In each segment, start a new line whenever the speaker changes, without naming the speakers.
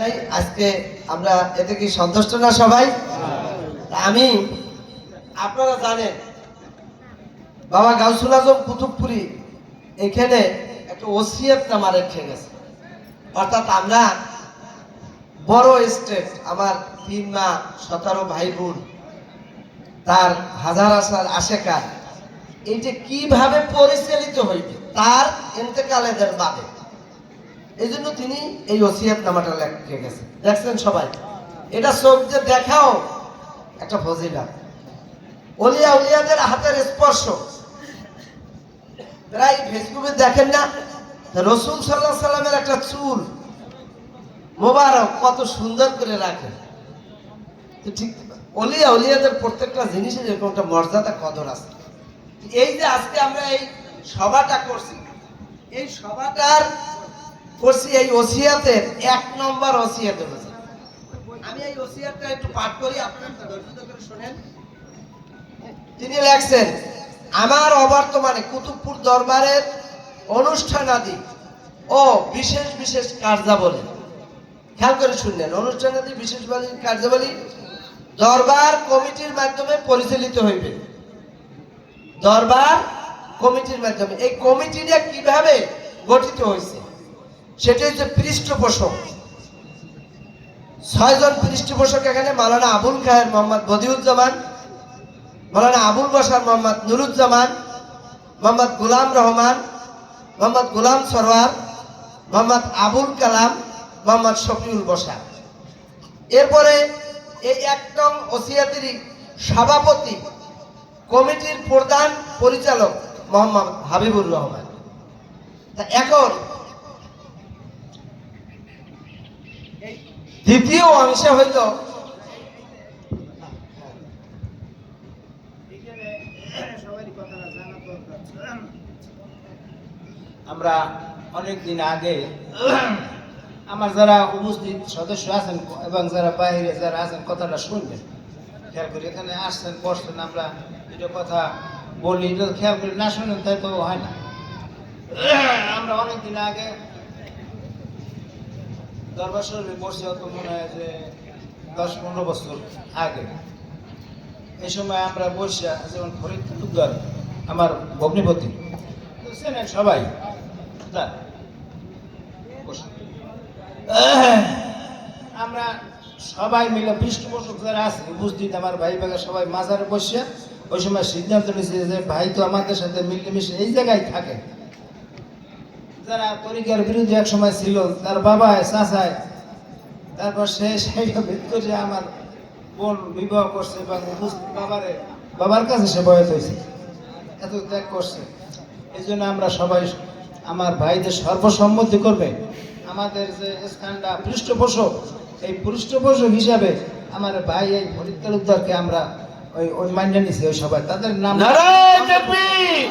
নাই আজকে আমরা এতে কি সন্তুষ্ট না সবাই? আমি আপনারা জানেন বাবা গাউসুল আজম কুতুবপুরি এখানে একটা ওসিয়তনামা রেখে গেছে। অর্থাৎ আমরা বড় স্টেট, আমার 3 মা 17 ভাই বোন, তার হাজার হাজার আশেকার, এই যে কিভাবে পরিচালিত হইবে তার ইন্তেকালের বাদে, এই জন্য তিনি এই ওসিয়তনামাটা লিখে গেছেন। দেখছেন সবাই, এটা চোখ দিয়ে দেখাও একটা ফজিলত। ওলিয়া উলিয়াদের হাতের স্পর্শ, প্রায় ফেসবুকে দেখেন না, রাসূল সাল্লাল্লাহু আলাইহি সাল্লামের একটা চুল মোবারক কত সুন্দর করে রাখে। তো ঠিক ওলিয়া উলিয়াদের প্রত্যেকটা জিনিসের এরকম একটা মর্যাদা কদর আছে। এই যে আজকে আমরা এই সভাটা করছি, এই সভাটার করছি এই ওসিয়াতের 1 নম্বর ওসিয়াত হচ্ছে। আমি এই ওসিয়াতটা একটু পাঠ করি, আপনারা ধৈর্য ধরে শুনেন। তিনি লেখছেন, আমার অবর্তমানে কুতুবপুর দরবারের অনুষ্ঠানাদি ও বিশেষ বিশেষ কার্যাবলী, খেয়াল করে শুনলেন, অনুষ্ঠানাদি বিশেষ কার্যাবলী দরবার কমিটির মাধ্যমে পরিচালিত হইবে। দরবার কমিটির মাধ্যমে। এই কমিটিটা কিভাবে গঠিত হয়েছে সেটা হচ্ছে পৃষ্ঠপোষক। 6 জন পৃষ্ঠপোষক এখানে: মাওলানা আবুল খায়ের মোহাম্মদ বদিউজ্জামান, মাওলানা আবুল বাশার মোহাম্মদ নুরুজ্জামান, মোহাম্মদ গোলাম রহমান, মোহাম্মদ গোলাম সরওয়ার, মোহাম্মদ আবুল কালাম, মোহাম্মদ শফিউল বশার। এরপরে এই 1 নং ওসিয়াতেরই সভাপতি, কমিটির প্রধান পরিচালক মোহাম্মদ হাবিবুর রহমান। তা এখন দ্বিতীয় অংশে হইল
আমরা অনেকদিন আগে আমার যারা উপস্থিত সদস্য আছেন এবং যারা বাইরে যারা আছেন কথাটা শুনবেন, খেয়াল করে এখানে আসছেন বসছেন, আমরা দুটো কথা বলি, খেয়াল করে না শুনেন তাই তো হয় না। আমরা অনেকদিন আগে দরবার শরীফে বসে, হতো মনে হয় যে 10-15 বছর আগে, এই সময় আমরা বসে, যেমন ফরিদপুর আমার ভগ্নিপতি চেনেন সবাই, আমরা সবাই মিলে পৃষ্ঠপোষক যারা আছে উপস্থিত আমার ভাই ভাইরা সবাই মাজারে বসে ওই সময় সিদ্ধান্ত নিয়েছে যে ভাই তো আমাদের সাথে মিলেমিশে এই জায়গায় থাকে। যারা তরিকার বিরুদ্ধে এক সময় ছিল, তার বাবায় চাচায়, তারপর সে সেইভাবে করে আমার বোন বিবাহ করছে এবং বাবার কাছে সে বয়স হয়েছে, এত ত্যাগ করছে। এই জন্য আমরা সবাই আমার ভাইদের সর্বসম্মতি করবে, আমাদের যে স্থানটা পৃষ্ঠপোষক, এই পৃষ্ঠপোষক হিসাবে আমার ভাই এই ফরিদ তালুকদারকে আমরা ওই মান্য নিছি। ওই সবাই তাদের নাম
নারায়ে তাকবীর,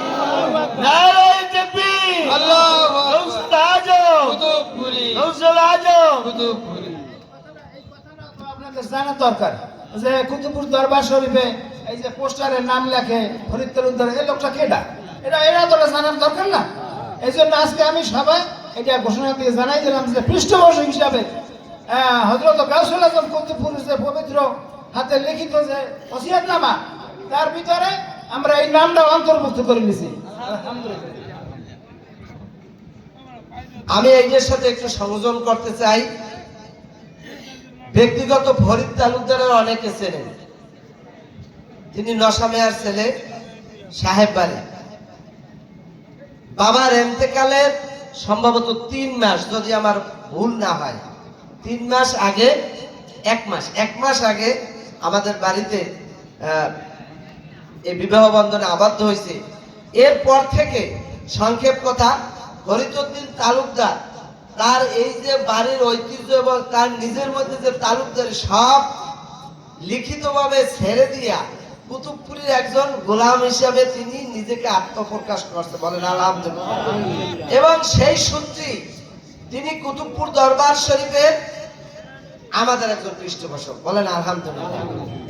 নারায়ে তাকবীর, আল্লাহু আকবার, কুতুবপুরি, গাউসুল আজম কুতুবপুরি।
এই কথাটা তো আপনাদের জানা দরকার যে কুতুবপুর দরবার শরীফে এই যে পোস্টারের নাম লেখে ফরিদ তালুকদার, এই লোকটা কেডা, এরা তো জানার দরকার না। এই জন্য আজকে আমি সবাই এটা ঘোষণা দিয়ে জানাই দিলাম যে পৃষ্ঠপোষক হিসাবে হযরত গাউসুল আজম কুতুবপুরের যে পবিত্র হাতে লিখিত যে ওসিয়তনামা, তার ভিতরে আমরা এই নামটা অন্তর্ভুক্ত করে নিয়েছি। আলহামদুলিল্লাহ।
আমি এইটার সাথে একটু সংযোজন করতে চাই। ব্যক্তিগত ফরিদ তালুকদারের অনেকে চেনেন, তিনি নশামেয়ার ছেলে, সাহেব বাড়ি। বাবার এন্তেকালের সম্ভবত 3 মাস, যদি আমার ভুল না হয়, 3 মাস আগে, 1 মাস আগে আমাদের বাড়িতে এই বিবাহ বন্ধনে আবদ্ধ হয়েছে। এরপর থেকে সংক্ষেপ কথা, ফরিদউদ্দিন তালুকদার তার এই যে বাড়ির ঐতিহ্য এবং তার নিজের মধ্যে যে তালুকদারি সব লিখিতভাবে ছেড়ে দিয়া কুতুবপুরীর একজন গোলাম হিসাবে তিনি নিজেকে আত্মপ্রকাশ করতে, বলেন আলহামদুলিল্লাহ। এবং সেই সূত্রে তিনি কুতুবপুর দরবার শরীফের আমাদের একজন পৃষ্ঠপোষক, বলেন আলহামদুলিল্লাহ।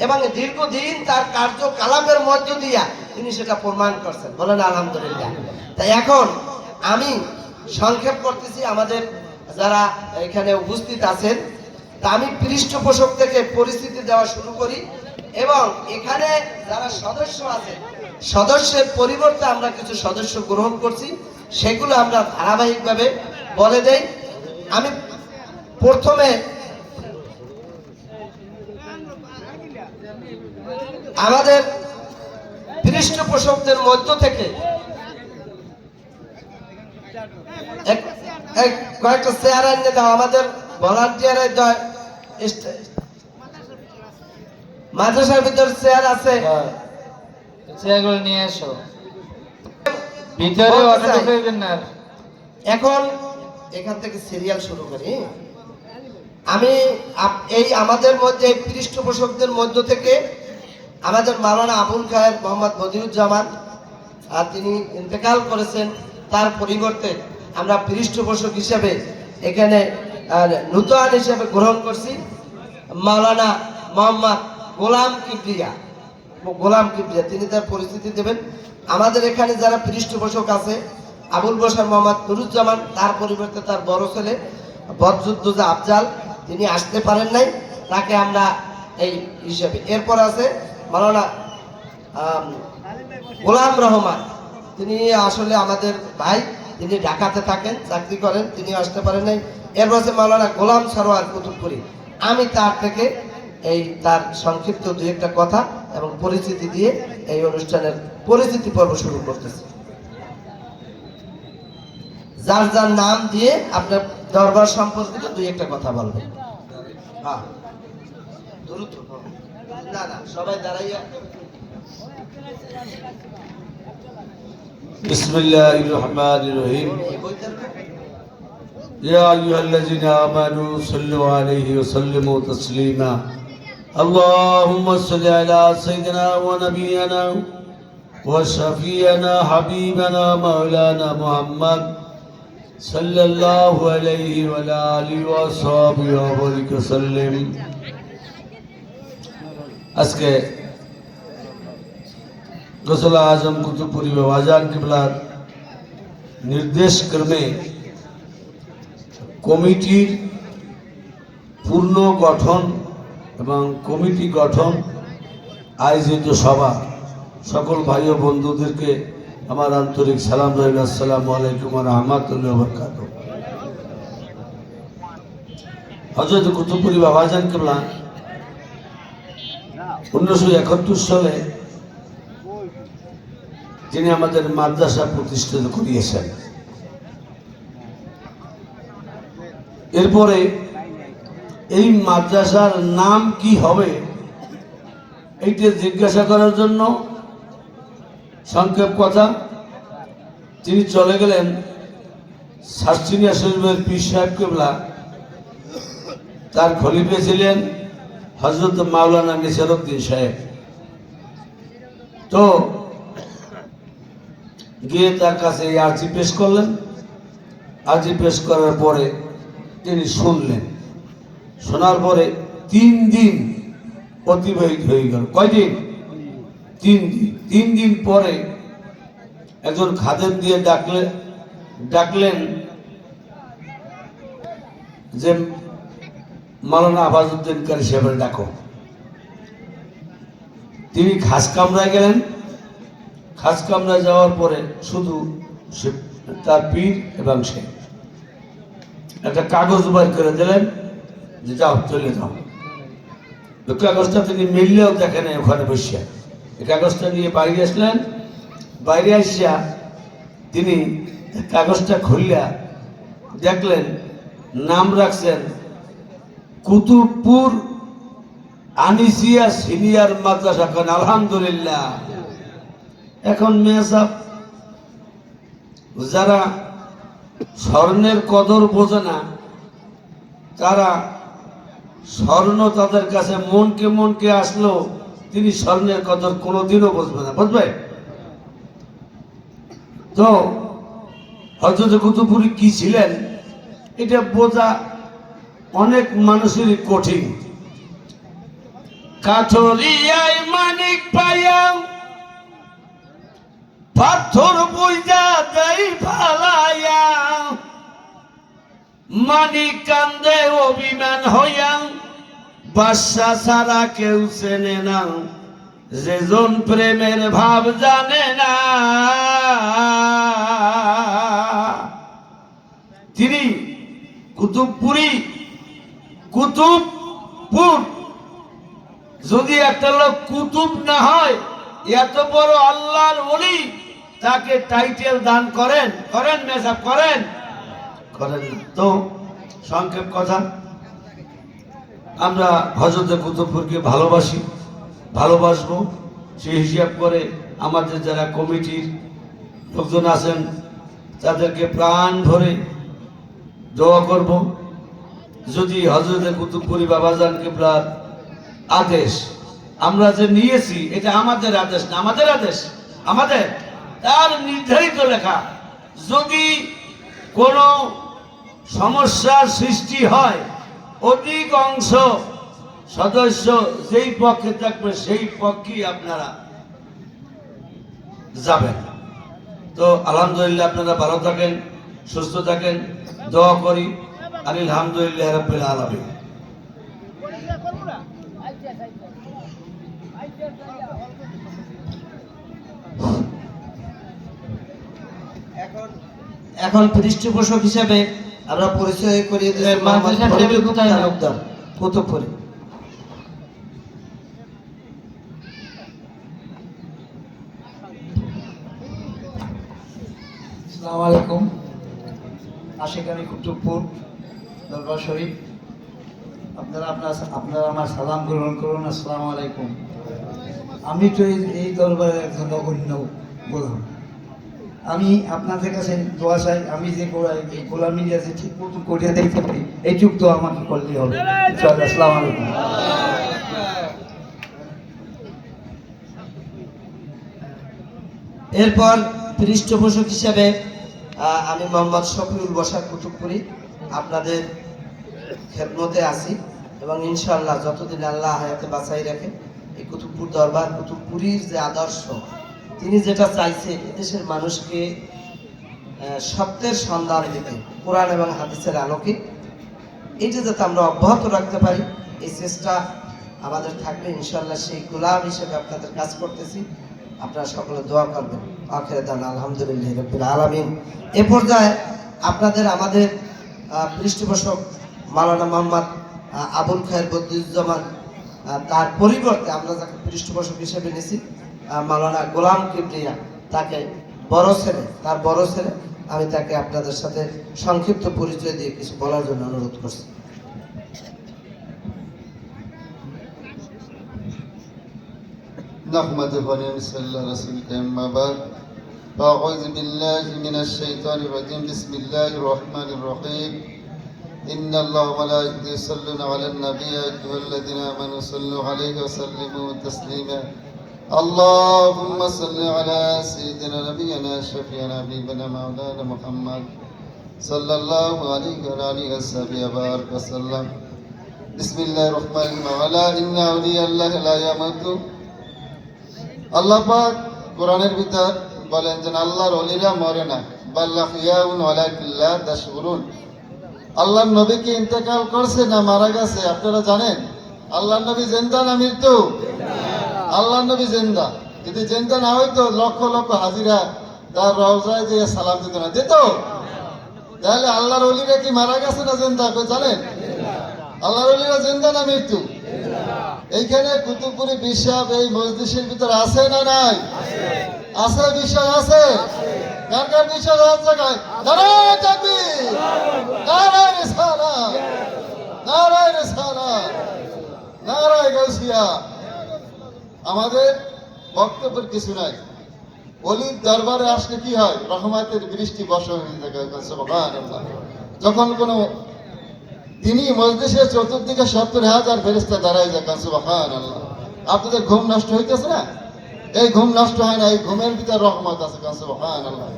এবং দীর্ঘদিন তার কার্যকলাপের মধ্য দিয়া তিনি সেটা প্রমাণ করছেন, বলেন আলহামদুলিল্লাহ। তাই এখন আমি সংক্ষেপ করতেছি, আমাদের যারা এখানে উপস্থিত আছেন তা আমি পৃষ্ঠপোষক থেকে পরিস্থিতি দেওয়া শুরু করি এবং এখানে যারা সদস্য আছে সদস্যের পরিবর্তে আমরা কিছু সদস্য গ্রহণ করছি, সেগুলো আমরা ধারাবাহিকভাবে বলে দেই। আমি প্রথমে আমাদের পৃষ্ঠপোষকদের মধ্য থেকে কয়েকটা চেয়ার এনে দাও, আমাদের ভলান্টিয়ারের মাদ্রাসার ভিতরে চেয়ার আছে,
চেয়ারগুলো নিয়ে এসো, ভিতরে অটো ঢুকাইবেন না।
এখন এখান থেকে সিরিয়াল শুরু করি। আমি এই আমাদের মধ্যে পৃষ্ঠপোষকদের মধ্য থেকে আমাদের মাওলানা আবুল খায়ের মোহাম্মদ বদিউজ্জামান তিনি ইন্তেকাল করেছেন, তার পরিবর্তে আমরা পৃষ্ঠপোষক হিসেবে এখানে নূতন হিসেবে গ্রহণ করছি মাওলানা মোহাম্মদ গোলাম কিবরিয়া, তিনি তার পরিস্থিতি দেবেন। আমাদের এখানে যারা পৃষ্ঠপোষক আছে আবুল বশর মোহাম্মদ নুরুজ্জামান, তার পরিবর্তে তার বড় ছেলে বদরুদ্দোজা আফজাল, তিনি আসতে পারেন নাই, তাকে আমরা এই হিসেবে। এরপর আছে মাওলানা গোলাম রহমান, তিনি আসলে আমাদের ভাই, তিনি ঢাকাতে থাকেন, চাকরি করেন, তিনি আসতে পারেন নাই। এরপর আছে মাওলানা গোলাম সরোয়ার কুতুবপুরি, আমি তার থেকে তার সংক্ষিপ্ত দুই একটা কথা এবং পরিচিতি দিয়ে এই অনুষ্ঠানের পরিচিতি পর্ব শুরু করতেছি। যার যার নাম দিয়ে আপনার দরবার সম্পর্কিত দুই একটা কথা বলবেন। হ্যাঁ, দ্রুত না না, সবাই দাঁড়াইয়া।
বিসমিল্লাহির রহমানির রহিম। ইয়া আইয়ুহাল্লাযীনা আমানু সাল্লু আলাইহি ওয়া সাল্লিমু তাসলিমা। আল্লাহুম্মা সাল্লি আলা সাইয়্যিদিনা ওয়া নাবিয়িনা ওয়া শাফিয়িনা হাবিবানা মাওলানা মুহাম্মদ সাল্লাল্লাহু আলাইহি ওয়া আলিহি ওয়া সাহবিহি ওয়া বারিক ওয়া সাল্লিম। আজকে গৌসুল আজম কুতুবপুরি বাবাজান কিবলার নির্দেশ ক্রমে কমিটির পূর্ণ গঠন এবং কমিটি গঠন আয়োজিত সভা, সকল ভাই ও বন্ধুদেরকে আমার আন্তরিক সালাম রইল। আসসালামু আলাইকুম ওয়া রাহমাতুল্লাহি ওয়া বারাকাতুহু। হযরত কুতুবপুরি বাবাজান কিবলা 1971 সালে যিনি আমাদের মাদ্রাসা প্রতিষ্ঠিত করিয়েছেন। এরপরে এই মাদ্রাসার নাম কি হবে এইটা জিজ্ঞাসা করার জন্য সংক্ষেপ কথা, তিনি চলে গেলেন সার্সিনিয়া শরীফের পীর সাহেব কিবলা, তার খলিফা ছিলেন হযরত মাওলানা নিসারউদ্দিন সাহেব। তো গিয়ে তার কাছে এই আর্জি পেশ করলেন। আর্জি পেশ করার পরে তিনি শুনলেন, শোনার পরে 3 দিন অতিবাহিত হয়ে গেল। কয়দিন? 3 দিন। 3 দিন পরে একজন খাদেম দিয়ে ডাকলেন যে মাওলানা আবাজউদ্দিন কারি সাহেবের ডাকো। তিনি খাস কামরায় গেলেন। খাস কামরায় যাওয়ার পরে শুধু তার পীর এবং সে একটা কাগজ বার করে দিলেন যে যাও চলে যাও। কাগজটা তিনি মিললেও দেখেন ওখানে বসিয়া এই কাগজটা নিয়ে বাইরে আসলেন। বাইরে আসিয়া তিনি কাগজটা খুললিয়া দেখলেন নাম রাখছেন কুতুবপুর আনিসিয়া সিনিয়র মাদ্রাসা। আলহামদুলিল্লাহ। এখন মেয়েসাব যারা স্বর্ণের কদর বোঝে না, তারা স্বর্ণ তাদের কাছে মনকে আসলো, তিনি স্বর্ণের কদর কোনোদিনও বুঝবে না, বুঝবে? তো হযরত কুতুবপুরি কি ছিলেন এটা বোঝা অনেক মানুষেরই কঠিন। কাঠরিয়ায় মানিক পাইয়া পাথর বুঝা দেই ফালাইয়া, মানিক কান্দে অভিমান হইয়া বাদশা ছাড়া কেউ চেনে না, যেজন প্রেমের ভাব জানে না, তিনি কুতুবপুরি, কুতুবপুর। যদি একটা লোক কুতুব না হয়, এত বড় আল্লাহর ওলি, তাকে টাইটেল দান করেন? করেন মেসাব করেন? করেন না। তো সংক্ষেপ কথা, আমরা হযরত কুতুবপুরকে ভালোবাসি, ভালোবাসবো। সেই হিসাব করে আমাদের যারা কমিটির লোকজন আছেন তাদেরকে প্রাণ ভরে দোয়া করব। যদি হযরত কুতুবপুরি বাবাজান কিবলার আদেশ আমরা যে নিয়েছি, এটা আমাদের আদেশ না, আমাদের আদেশ, আমাদের তার নির্ধারিত লেখা। যদি কোনো সমস্যার সৃষ্টি হয়, অধিক অংশ সদস্য যেই পক্ষে থাকবে সেই পক্ষেই আপনারা যাবেন। তো আলহামদুলিল্লাহ, আপনারা ভালো থাকেন, সুস্থ থাকেন, দোয়া করি। আলহামদুলিল্লাহ রাব্বিল আলামিন।
এখন পৃষ্ঠপোষক হিসেবে আমরা পরিচয় করিয়ে দিচ্ছি
মাদ্রাসা টেবিল কোথায় না?
তালুকদার, কুতুবপুরি।
আসসালামু আলাইকুম। আশিকানি কুতুবপুর দরবার শরীফ, আপনারা আমার সালাম গ্রহণ করুন। আসসালামু আলাইকুম। আমি তো এই দরবারের একজন নগণ্য গোলাম। আমি আপনাদের কাছে দোয়া চাই, আমি যে এই গোলামি আছে ঠিক মতো করিয়া দেখতে পারি, এইটুক তো আমাকে করলেই হবে। আসসালামু আলাইকুম।
এরপর পৃষ্ঠপোষক হিসেবে আমি মোহাম্মদ শফিউল বশার কুতুবপুরি আপনাদের খেদমতে আছি, এবং ইনশাআল্লাহ যতদিন আল্লাহ হায়াতে বাঁচাই রাখে, এই কুতুবপুর দরবার, কুতুবপুরীর যে আদর্শ, তিনি যেটা চাইছে এদেশের মানুষকে সত্যের সন্ধান দিতে কোরআন এবং হাদিসের আলোকে, এইটা যাতে আমরা অব্যাহত রাখতে পারি, এই চেষ্টা আমাদের থাকবে ইনশাআল্লাহ। সেই গোলাম হিসেবে আপনাদের কাজ করতেছি, আপনারা সকলে দোয়া করবেন। আখিরে দান আলহামদুলিল্লাহ রাব্বিল আলামিন। এ পর্যায়ে আপনাদের আমাদের পৃষ্ঠপোষক মাওলানা মোহাম্মদ আবুল খায়ের বদিউজ্জামান, তার পরিবর্তে আমরা যাকে পৃষ্ঠপোষক হিসেবে নিয়েছি মাওলানা গোলাম কিবরিয়া, তাকে বড় ছেলে, তার বড় ছেলে, আমি তাকে আপনাদের সাথে সংক্ষিপ্ত পরিচয় দিয়ে কিছু বলার জন্য অনুরোধ করছি।
نحمده ونصلي على رسوله أما بعد فأعوذ بالله من الشيطان الرجيم بسم الله الرحمن الرحيم إن الله وملائكته يصلون على النبي يا أيها الذين آمنوا صلوا عليه وسلموا تسليما اللهم صل على سيدنا نبينا شفيعنا حبيبنا مولانا محمد صلى الله عليه وعلى آله وصحبه وبارك وسلم بسم الله الرحمن الرحيم إن أولياء الله لا يموتون আল্লাহ পাক কোরআনের ভিতর বলেন যে আল্লাহর ওলিরা মরে না, বাল্লাহিয়াউন ওয়ালাকিল্লা তাশউরুন। আল্লাহর নবী কি ইন্তেকাল করছে না মারা গেছে আপনারা জানেন? আল্লাহর নবী জিন্দা না মৃত্যু? আল্লাহর নবী জিন্দা। যদি জিন্দা না হইতো লক্ষ লক্ষ হাজিরা তার রওজায় দিয়ে সালাম দিত না, দিত? তাহলে আল্লাহর ওলিরা কি মারা গেছে না জিন্দা জানেন? আল্লাহর ওলিরা জিন্দা না মৃত্যু? এইখানে কুতুবপুরি বিশ্বাস এই মজলিসের ভিতরে আছে না নাই? আছে, বিশ্বাস আছে। কার কার বিশ্বাস আছে? নারায়ে তাকবীর, নারায়ে রিসালাত, নারায়ে রিসালাত, নারায়ে গাউসিয়া। আমাদের বক্তব্যের কিছু নাই। ওলির দরবারে আসলে কি হয়? রহমতের বৃষ্টি বর্ষণ হয়ে থাকে। সুবহানাল্লাহ। যখন কোনো তিনি মজলিসের চতুর্দিকে 70,000 ফেরেশতা দাঁড়ায় যায়। সুবহানাল্লাহ। আপনাদের ঘুম নষ্ট হইতেছে না? এই ঘুম নষ্ট হয় না, এই ঘুমের ভিতর রহমত আছে। সুবহানাল্লাহ।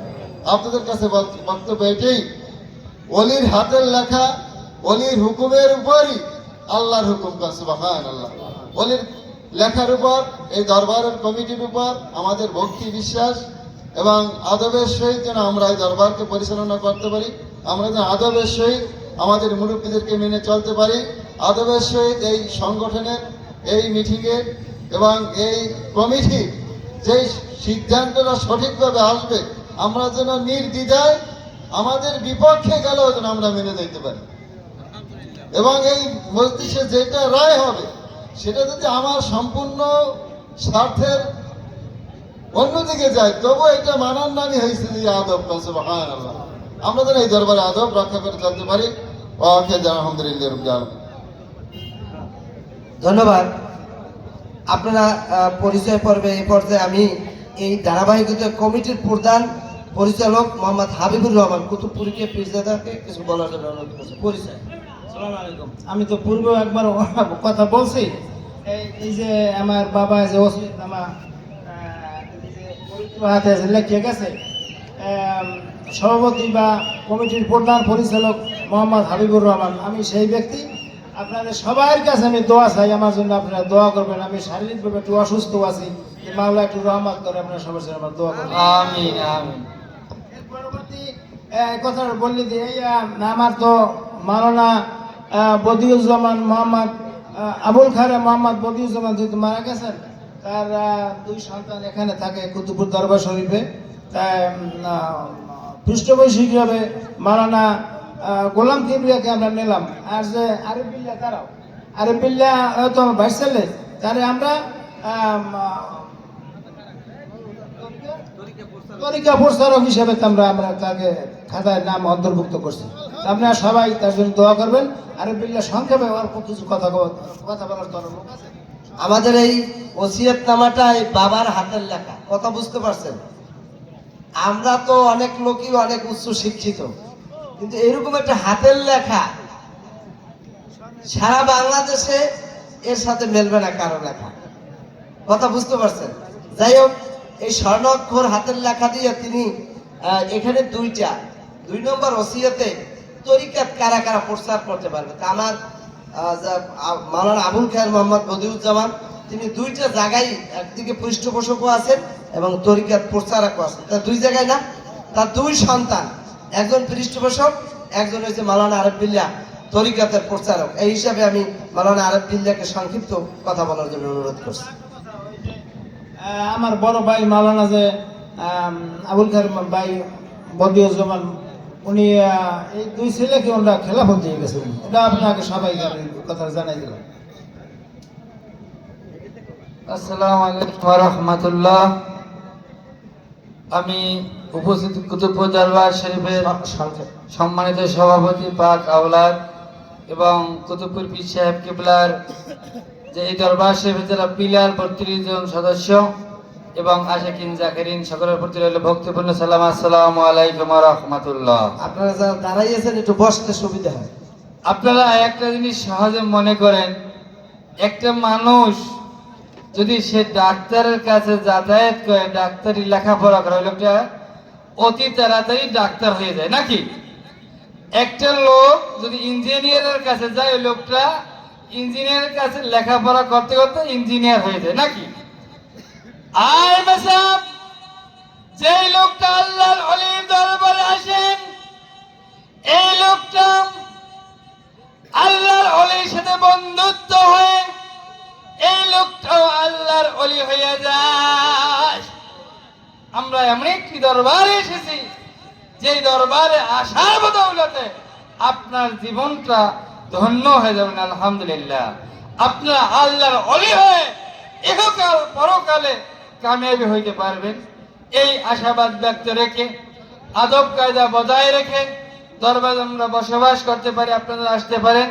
আপনাদের কাছে বক্তব্য এটাই, ওলির হাতের লেখা, ওলির হুকুমের উপরই আল্লাহর হুকুম। সুবহানাল্লাহ। ওলির লেখার উপর, এই দরবারের কমিটির উপর আমাদের ভক্তি, বিশ্বাস এবং আদবের সহিত যেন আমরা এই দরবারকে পরিচালনা করতে পারি, আমরা যেন আদবের সহিত আমাদের মুরব্বীদেরকে মেনে চলতে পারি, আদবের সহিত এই সংগঠনের এই মিটিংয়ের এবং এই কমিটির যেই সিদ্ধান্তটা সঠিকভাবে আসবে আমরা যেন নির্দ্বিধায় আমাদের বিপক্ষে গেলেও যেন আমরা মেনে নিতে পারি, এবং এই মজলিসে যেটা রায় হবে সেটা যদি আমার সম্পূর্ণ স্বার্থের অন্যদিকে যায় তবু এটা মানার নামই হয়েছে যে আদব। সুবহানাল্লাহ। আমরা যেন এই দরবারে আদব রক্ষা করে চলতে পারি। আলহামদুলিল্লাহ রাব্বিল আলামিন।
ধন্যবাদ। আপনারা পরিচয় পর্বে এই পর্যায়ে আমি এই ধারাবাহিকতা কমিটির প্রধান পরিচালক মোহাম্মদ হাবিবুর রহমান কুতুবপুরীকে পীরজাদাকে কিছু বলার জন্য অনুরোধ করছি। পরিচয়।
আসসালামু আলাইকুম। আমি তো পূর্বে একবার কথা বলছি, এই যে আমার বাবা যে ওসিয়তনামা এই যে পবিত্র হাতে যে লিখে গেছে, সভাপতি বা কমিটির প্রধান পরিচালক মোহাম্মদ হাবিবুর রহমান, আমি সেই ব্যক্তি। আপনাদের সবার কাছে আমি দোয়া চাই, আমার জন্য আপনারা দোয়া করবেন। আমি শারীরিকভাবে একটু অসুস্থ আছি, মাওলা একটু রহমত করে আপনারা সবার জন্য আমার দোয়া করবেন।
আমিন আমিন।
এর পরবর্তী কথা বললি যে এই আমার তো মাওলানা বদিউজ্জামান মোহাম্মদ আবুল খায়র মোহাম্মদ বদিউজ্জামান যেহেতু মারা গেছেন, তার দুই সন্তান এখানে থাকে কুতুবপুর দরবার শরীফে। তাই পৃষ্ঠপোষক হিসাবে মাওলানা গোলাম কিবরিয়াকে আমরা নিলাম। আর যে আরিফ বিল্লাহ, তারাও আরিফ বিল্লাহ তো আমার ভাইস ছেলে, তারে আমরা তরিকা প্রচারক হিসেবে আমরা তাকে খাতায় নাম অন্তর্ভুক্ত করছি। আপনারা সবাই তার জন্য দোয়া করবেন। আরিফ বিল্লাহ সংক্ষেপে অল্প কিছু কথা বলার তোর লোক আছে।
আমাদের এই ওসিয়তনামাটা এই বাবার হাতের লেখা, কথা বুঝতে পারছেন? আমরা তো অনেক লোকই অনেক উচ্চ শিক্ষিত, কিন্তু এরকম একটা হাতের লেখা সারা বাংলাদেশে এর সাথে মেলবে না কারো লেখা, কথা বুঝতে পারছেন? যাই হোক, এই স্বর্ণাক্ষর হাতের লেখা দিয়ে তিনি এখানে দুই নম্বর ওসিয়তে তরিকাত কারা কারা প্রচার করতে পারবে। তা আমার মাওলানা আবুল খায়র মোহাম্মদ বদিউজ্জামান তিনি দুইটা জায়গায়, একদিকে পৃষ্ঠপোষকও আছেন এবং তরিকাত প্রচারকও আছেন। তার দুই জায়গায় না, তার দুই সন্তান, একজন পৃষ্ঠপোষক, একজন হয়েছে মাওলানা আরিফ বিল্লাহ তরিকাতের প্রচারক। এই হিসাবে আমি মাওলানা আরিফ বিল্লাহকে সংক্ষিপ্ত কথা বলার জন্য অনুরোধ করছি।
আমার বড় ভাই মাওলানা যে আবুল খায়র ভাই বদিউজ্জামান, উনি এই দুই ছেলেকে ওনারা খেলাফত দিয়ে গেছেন। এটা আপনাকে সবাইকে আমি কথা জানাই দিলাম।
আসসালামু আলাইকুম ওয়া রাহমাতুল্লাহ। আমি উপস্থিত কুতুবপুর দরবার শরীফের সম্মানিত সভাপতি পাক আওলাদ এবং কুতুবপুর পীর সাহেব কিবলার যে এই দরবার শরীফের যারা পিলার 32 জন সদস্য এবং আশিকিন জাকিরিন সকলের প্রতি রইল ভক্তিপূর্ণ সালাম। আসসালামু আলাইকুম ওয়া রাহমাতুল্লাহ।
আপনারা যারা দাঁড়াইয়েছেন একটু বসতে সুবিধা হয়।
আপনারা একটা জিনিস সহজে মনে করেন, একটা মানুষ যদি সে ডাক্তারের কাছে যাতায়াত করে, ডাক্তারি লেখাপড়া করে, ওই লোকটা অতি তাড়াতাড়ি ডাক্তার হয়ে যায় নাকি? একটা লোক যদি ইঞ্জিনিয়ারের কাছে যায়, ওই লোকটা ইঞ্জিনিয়ারের কাছে লেখাপড়া করতে করতে ইঞ্জিনিয়ার হয়ে যায় নাকি? আর মেসাব যেই লোকটা আল্লাহর ওলির দরবারে আসেন, এই লোকটা আল্লাহর ওলির সাথে বন্ধুত্ব হয়ে এই লোকটাও আল্লাহর ওলি হয়ে যায়। আমরা এমন একটি দরবারে এসেছি, যেই দরবারে আসার বদৌলতে আপনার জীবনটা ধন্য হয়ে যাবেন। আলহামদুলিল্লাহ, আপনারা আল্লাহর ওলি হয়ে ইহকাল পরকালে কামিয়াবি হইতে পারবেন। এই আশাবাদ ব্যক্ত রেখে, আদব কায়দা বজায় রেখে দরবারে আমরা বসবাস করতে পারি, আপনারা আসতে পারেন,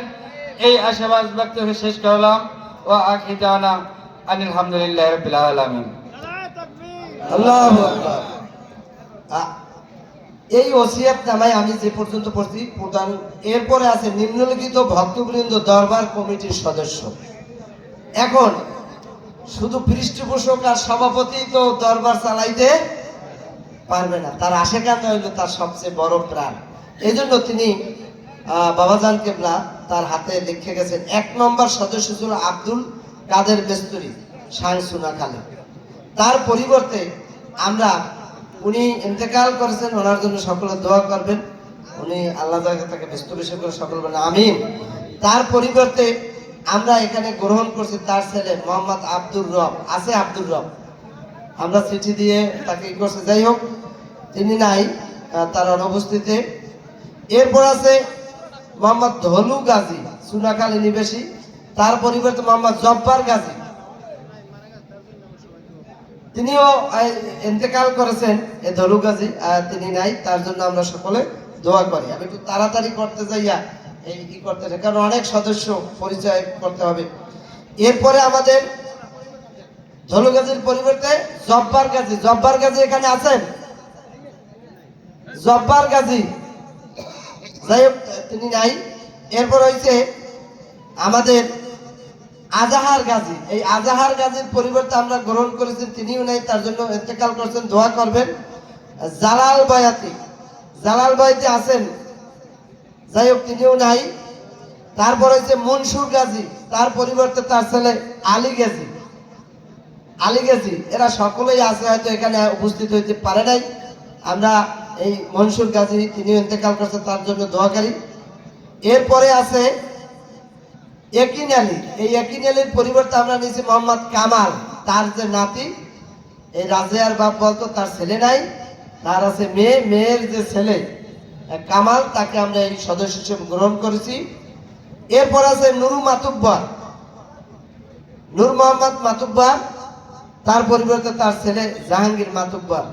এই আশাবাদ ব্যক্ত হয়ে শেষ করলাম। ওয়া আখির দাওয়ানা আলহামদুলিল্লাহি রাব্বিল আলামিন।
আল্লাহু আকবার। এই ওসিয়তনামায় আমি যে পর্যন্ত পড়ছি প্রধান, এরপরে আছে নিম্নলিখিত ভক্তবৃন্দ দরবার কমিটির সদস্য। এখন শুধু পৃষ্ঠপোষক আর সভাপতি তো দরবার চালাইতে পারবে না, তার আশেকাতে হইল তার সবচেয়ে বড় প্রাণ। এই জন্য তিনি বাবাজান কেবলা তার হাতে লিখে গেছেন। 1 নম্বর সদস্য ছিল আব্দুল কাদের বেস্তুরি সাংসুনা খালে। তার পরিবর্তে আমরা, উনি ইন্তেকাল করেছেন, ওনার জন্য সকলে দোয়া করবেন। উনি আল্লাহ তাকে ব্যস্ত বেশি করে সকল বলেন আমিন। তার পরিবর্তে আমরা এখানে গ্রহণ করছি তার ছেলে মোহাম্মদ আব্দুর রব, আছে আব্দুর রব, আমরা চিঠি দিয়ে তাকে ই করছি, যাই হোক তিনি নাই, তার অনুপস্থিতিতে। এরপর আছে মোহাম্মদ ধলু গাজী, সুনাখালী নিবাসী, তার পরিবর্তে মোহাম্মদ জব্বার গাজী, তিনিও ইন্তেকাল করেছেন, এ ধলু গাজী, তিনি নাই, তার জন্য আমরা সকলে দোয়া করি। আমি একটু তাড়াতাড়ি করতে যাইয়া এই কি করতে চাই, কারণ অনেক সদস্য পরিচয় করতে হবে। এরপরে আমাদের ধলু গাজীর পরিবর্তে জব্বার গাজী, জব্বার গাজী এখানে আছেন? জব্বার গাজী, যাই হোক তিনি নাই। এরপর হয়েছে আমাদের আজাহার গাজী, এই আজাহার গাজীর পরিবর্তে আমরা গ্রহণ করেছি, তিনিও নাই, তার জন্য ইন্তেকাল করছেন, দোয়া করবেন। জালাল বায়াতি, জালাল বায়াতি আছেন, যাই হোক তিনিও নাই। তারপর হচ্ছে মনসুর গাজী, তার পরিবর্তে তার ছেলে আলী গাজী, আলী গাজী, এরা সকলেই আছে, হয়তো এখানে উপস্থিত হইতে পারে নাই। আমরা এই মনসুর গাজী, তিনিও ইন্তেকাল করছেন, তার জন্য দোয়াকারী। এরপরে আছে একিন আলী, এই একিন আলীর পরিবর্তে আমরা নিয়েছি মোহাম্মদ কামাল, তার যে নাতি, এই রাজিয়ার বাপ বলতো তার ছেলে নাই, তার আছে মেয়ে, মেয়ের যে ছেলে কামাল, তাকে আমরা এই সদস্য হিসেবে গ্রহণ করেছি। এরপর আছে নুরু মাতুব্বার, নূর মোহাম্মদ মাতুব্বার, তার পরিবর্তে তার ছেলে জাহাঙ্গীর মাতুব্বার।